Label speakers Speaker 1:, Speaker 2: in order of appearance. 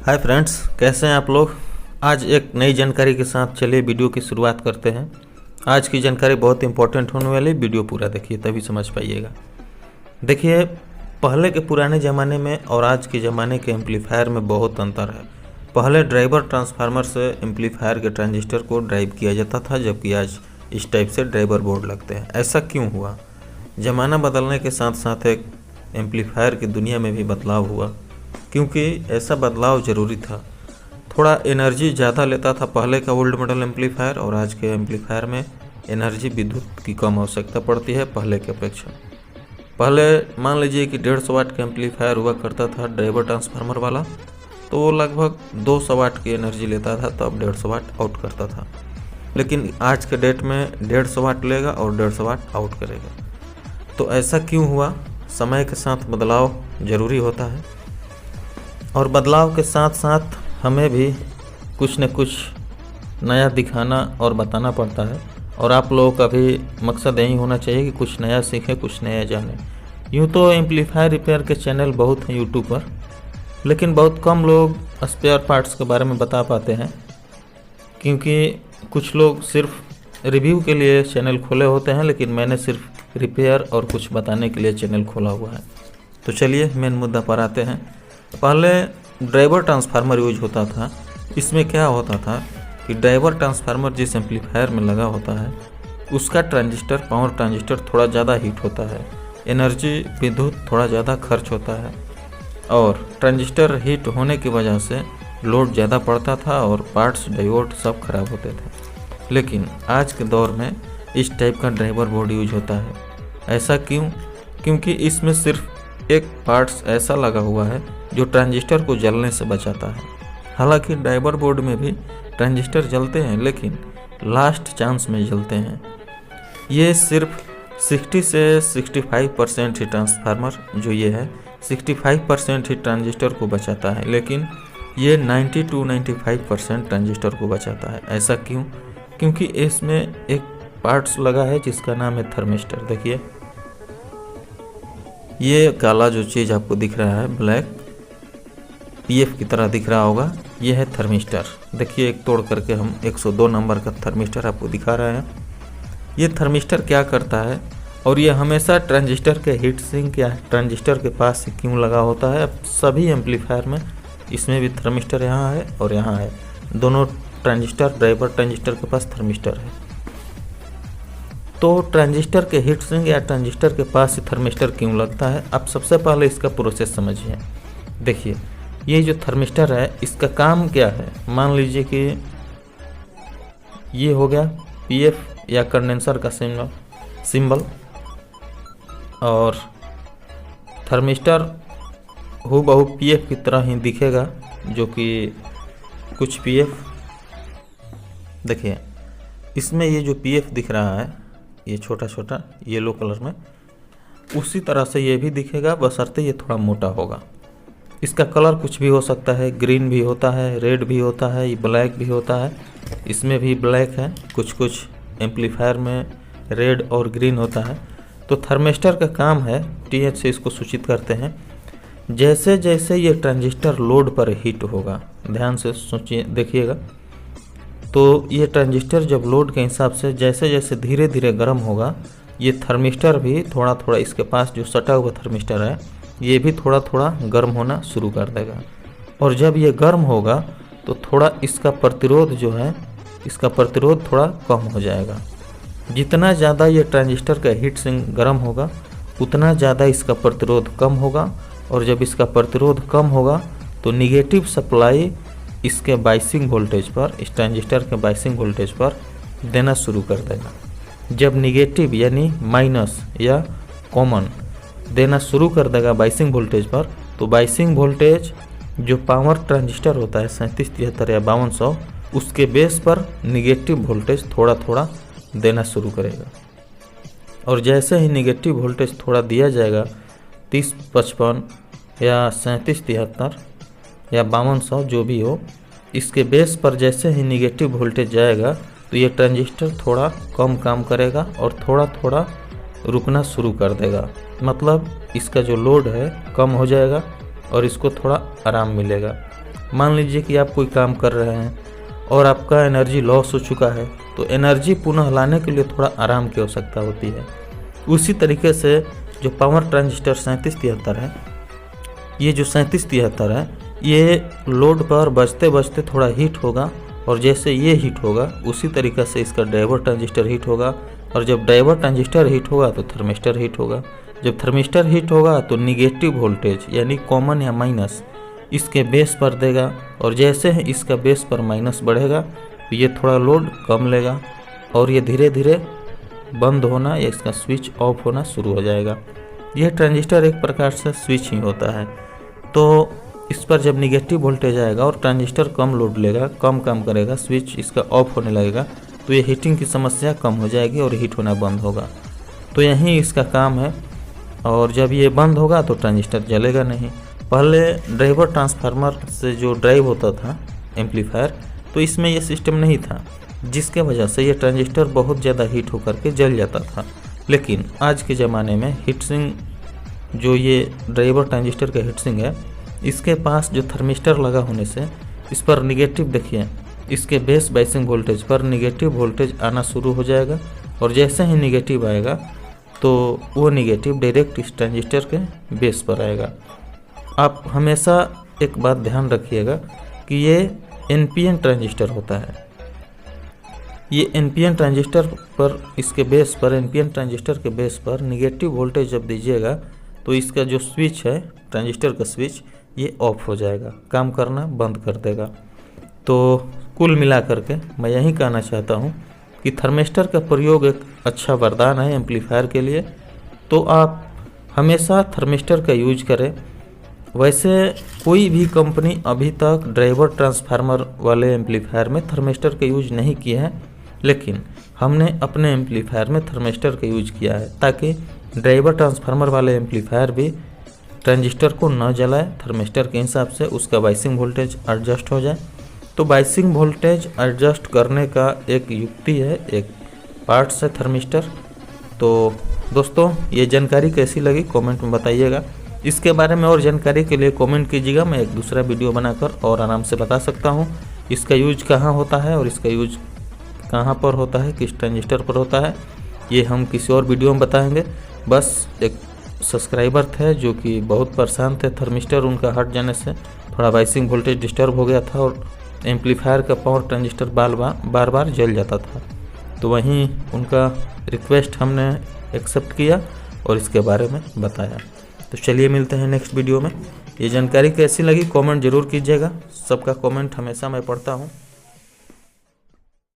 Speaker 1: Hi friends, कैसे हैं आप लोग। आज एक नई जानकारी के साथ चलिए वीडियो की शुरुआत करते हैं। आज की जानकारी बहुत इंपॉर्टेंट होने वाली, वीडियो पूरा देखिए तभी समझ पाइएगा। देखिए, पहले के पुराने ज़माने में और आज के ज़माने के एम्पलीफायर में बहुत अंतर है। पहले ड्राइवर ट्रांसफार्मर से एम्पलीफायर के ट्रांजिस्टर को ड्राइव किया जाता था, जबकि आज इस टाइप से ड्राइवर बोर्ड लगते हैं। ऐसा क्यों हुआ? ज़माना बदलने के साथ साथ एक एम्पलीफायर की दुनिया में भी बदलाव हुआ, क्योंकि ऐसा बदलाव ज़रूरी था। थोड़ा एनर्जी ज़्यादा लेता था पहले का ओल्ड मॉडल एम्पलीफायर, और आज के एम्पलीफायर में एनर्जी विद्युत की कम आवश्यकता पड़ती है पहले के अपेक्षा। पहले मान लीजिए कि 150 वाट का एम्पलीफायर हुआ करता था ड्राइवर ट्रांसफार्मर वाला, तो वो लगभग 200 वाट की एनर्जी लेता था, तब 150 वाट आउट करता था। लेकिन आज के डेट में 150 वाट लेगा और 150 वाट आउट करेगा। तो ऐसा क्यों हुआ? समय के साथ बदलाव ज़रूरी होता है, और बदलाव के साथ साथ हमें भी कुछ न कुछ नया दिखाना और बताना पड़ता है। और आप लोगों का भी मकसद यही होना चाहिए कि कुछ नया सीखें, कुछ नया जानें। यूँ तो एम्पलीफायर रिपेयर के चैनल बहुत हैं यूट्यूब पर, लेकिन बहुत कम लोग स्पेयर पार्ट्स के बारे में बता पाते हैं, क्योंकि कुछ लोग सिर्फ रिव्यू के लिए चैनल खोले होते हैं, लेकिन मैंने सिर्फ रिपेयर और कुछ बताने के लिए चैनल खोला हुआ है। तो चलिए मेन मुद्दा पर आते हैं। पहले ड्राइवर ट्रांसफार्मर यूज होता था। इसमें क्या होता था कि ड्राइवर ट्रांसफार्मर जिस एम्पलीफायर में लगा होता है, उसका ट्रांजिस्टर, पावर ट्रांजिस्टर थोड़ा ज़्यादा हीट होता है, एनर्जी विद्युत थोड़ा ज़्यादा खर्च होता है, और ट्रांजिस्टर हीट होने की वजह से लोड ज़्यादा पड़ता था और पार्ट्स, डायोड सब खराब होते थे। लेकिन आज के दौर में इस टाइप का ड्राइवर बोर्ड यूज होता है। ऐसा क्यों? क्योंकि इसमें सिर्फ एक पार्ट्स ऐसा लगा हुआ है जो ट्रांजिस्टर को जलने से बचाता है। हालांकि ड्राइवर बोर्ड में भी ट्रांजिस्टर जलते हैं, लेकिन लास्ट चांस में जलते हैं। ये सिर्फ 60 से 65% ही ट्रांसफार्मर जो ये है 65% ही ट्रांजिस्टर को बचाता है, लेकिन ये 90 to 95% ट्रांजिस्टर को बचाता है। ऐसा क्यों? क्योंकि इसमें एक पार्ट्स लगा है जिसका नाम है थर्मिस्टर। देखिए, ये काला जो चीज़ आपको दिख रहा है, ब्लैक पीएफ की तरह दिख रहा होगा, ये है थर्मिस्टर। देखिए, एक तोड़ करके हम 102 नंबर का थर्मिस्टर आपको दिखा रहे हैं। ये थर्मिस्टर क्या करता है, और ये हमेशा ट्रांजिस्टर के हीट सिंक या ट्रांजिस्टर के पास क्यों लगा होता है? अब सभी एम्पलीफायर में इसमें भी थर्मिस्टर यहाँ है और यहाँ है, दोनों ट्रांजिस्टर, ड्राइवर ट्रांजिस्टर के पास थर्मिस्टर है। तो ट्रांजिस्टर के हीट सिंक या ट्रांजिस्टर के पास थर्मिस्टर क्यों लगता है? अब सबसे पहले इसका प्रोसेस समझिए। देखिए, ये जो थर्मिस्टर है इसका काम क्या है? मान लीजिए कि ये हो गया पीएफ या कंडेंसर का सिंबल, और थर्मिस्टर हूबहू पीएफ की तरह ही दिखेगा, जो कि कुछ पीएफ, देखिए इसमें ये जो पीएफ दिख रहा है, ये छोटा छोटा येलो कलर में, उसी तरह से ये भी दिखेगा, बशर्ते ये थोड़ा मोटा होगा। इसका कलर कुछ भी हो सकता है, ग्रीन भी होता है, रेड भी होता है, ये ब्लैक भी होता है। इसमें भी ब्लैक है, कुछ कुछ एम्पलीफायर में रेड और ग्रीन होता है। तो थर्मिस्टर का काम है, टीएच से इसको सूचित करते हैं। जैसे जैसे ये ट्रांजिस्टर लोड पर हीट होगा, ध्यान से सोचिए, देखिएगा, तो ये ट्रांजिस्टर जब लोड के हिसाब से जैसे जैसे धीरे धीरे गर्म होगा, ये थर्मिस्टर भी थोड़ा थोड़ा, इसके पास जो सटा हुआ थर्मिस्टर है ये भी थोड़ा थोड़ा गर्म होना शुरू कर देगा। और जब ये गर्म होगा तो थोड़ा इसका प्रतिरोध जो है, इसका प्रतिरोध थोड़ा कम हो जाएगा। जितना ज़्यादा ये ट्रांजिस्टर का हीट सिंक गर्म होगा, उतना ज़्यादा इसका प्रतिरोध कम होगा, और जब इसका प्रतिरोध कम होगा तो निगेटिव सप्लाई इसके बाइसिंग वोल्टेज पर, इस ट्रांजिस्टर के बाइसिंग वोल्टेज पर देना शुरू कर देगा। जब निगेटिव यानी माइनस या कॉमन देना शुरू कर देगा बाइसिंग वोल्टेज पर, तो बाइसिंग वोल्टेज जो पावर ट्रांजिस्टर होता है 3773 या 5200, उसके बेस पर निगेटिव वोल्टेज थोड़ा थोड़ा देना शुरू करेगा। और जैसे ही निगेटिव वोल्टेज थोड़ा दिया जाएगा, 3055 या 3773 या 5200 जो भी हो, इसके बेस पर जैसे ही निगेटिव वोल्टेज जाएगा तो ये ट्रांजिस्टर थोड़ा कम काम करेगा और थोड़ा थोड़ा रुकना शुरू कर देगा। मतलब इसका जो लोड है कम हो जाएगा और इसको थोड़ा आराम मिलेगा। मान लीजिए कि आप कोई काम कर रहे हैं और आपका एनर्जी लॉस हो चुका है, तो एनर्जी पुनः लाने के लिए थोड़ा आराम की आवश्यकता होती है। उसी तरीके से जो पावर ट्रांजिस्टर 3773 है, ये जो 3773 है, ये लोड पर बजते बजते थोड़ा हीट होगा, और जैसे ये हीट होगा उसी तरीके से इसका ड्राइवर ट्रांजिस्टर हीट होगा, और जब ड्राइवर ट्रांजिस्टर हीट होगा तो थर्मिस्टर हीट होगा। जब थर्मिस्टर हीट होगा तो निगेटिव वोल्टेज यानी कॉमन या माइनस इसके बेस पर देगा, और जैसे ही इसका बेस पर माइनस बढ़ेगा तो ये थोड़ा लोड कम लेगा और ये धीरे धीरे बंद होना या इसका स्विच ऑफ होना शुरू हो जाएगा। यह ट्रांजिस्टर एक प्रकार से स्विच ही होता है। तो इस पर जब निगेटिव वोल्टेज आएगा और ट्रांजिस्टर कम लोड लेगा, कम काम करेगा, स्विच इसका ऑफ होने लगेगा, तो ये हीटिंग की समस्या कम हो जाएगी और हीट होना बंद होगा। तो यही इसका काम है। और जब ये बंद होगा तो ट्रांजिस्टर जलेगा नहीं। पहले ड्राइवर ट्रांसफार्मर से जो ड्राइव होता था एम्पलीफायर, तो इसमें ये सिस्टम नहीं था, जिसके वजह से ये ट्रांजिस्टर बहुत ज़्यादा हीट होकर के जल जाता था। लेकिन आज के ज़माने में हीटसिंग, जो ये ड्राइवर ट्रांजिस्टर का हीटसिंग है, इसके पास जो थर्मिस्टर लगा होने से इस पर निगेटिव, देखिए इसके बेस बाइसिंग वोल्टेज पर निगेटिव वोल्टेज आना शुरू हो जाएगा, और जैसे ही निगेटिव आएगा तो वो निगेटिव डायरेक्ट इस ट्रांजिस्टर के बेस पर आएगा। आप हमेशा एक बात ध्यान रखिएगा कि ये एनपीएन ट्रांजिस्टर होता है। ये एनपीएन ट्रांजिस्टर पर, इसके बेस पर, एनपीएन ट्रांजिस्टर के बेस पर निगेटिव वोल्टेज जब दीजिएगा तो इसका जो स्विच है, ट्रांजिस्टर का स्विच, ये ऑफ हो जाएगा, काम करना बंद कर देगा। तो कुल मिलाकर के मैं यही कहना चाहता हूँ कि थर्मिस्टर का प्रयोग एक अच्छा वरदान है एम्पलीफायर के लिए। तो आप हमेशा थर्मिस्टर का यूज करें। वैसे कोई भी कंपनी अभी तक ड्राइवर ट्रांसफार्मर वाले एम्पलीफायर में थर्मिस्टर का यूज नहीं किया है, लेकिन हमने अपने एम्पलीफायर में थर्मिस्टर का यूज किया है, ताकि ड्राइवर ट्रांसफार्मर वाले एम्पलीफायर भी ट्रांजिस्टर को न जलाए, थर्मिस्टर के हिसाब से उसका बाइसिंग वोल्टेज एडजस्ट हो जाए। तो बाइसिंग वोल्टेज एडजस्ट करने का एक युक्ति है, एक पार्ट्स है थर्मिस्टर। तो दोस्तों, ये जानकारी कैसी लगी कमेंट में बताइएगा। इसके बारे में और जानकारी के लिए कमेंट कीजिएगा, मैं एक दूसरा वीडियो बनाकर और आराम से बता सकता हूँ इसका यूज कहाँ होता है और इसका यूज कहाँ पर होता है, किस ट्रांजिस्टर पर होता है, ये हम किसी और वीडियो में बताएंगे। बस एक सब्सक्राइबर थे जो कि बहुत परेशान थे, थर्मिस्टर उनका हट जाने से थोड़ा बाइसिंग वोल्टेज डिस्टर्ब हो गया था और एम्पलीफायर का पावर ट्रांजिस्टर बार बार जल जाता था। तो वहीं उनका रिक्वेस्ट हमने एक्सेप्ट किया और इसके बारे में बताया। तो चलिए मिलते हैं नेक्स्ट वीडियो में। ये जानकारी कैसी लगी कमेंट जरूर कीजिएगा, सबका कमेंट हमेशा मैं पढ़ता हूँ।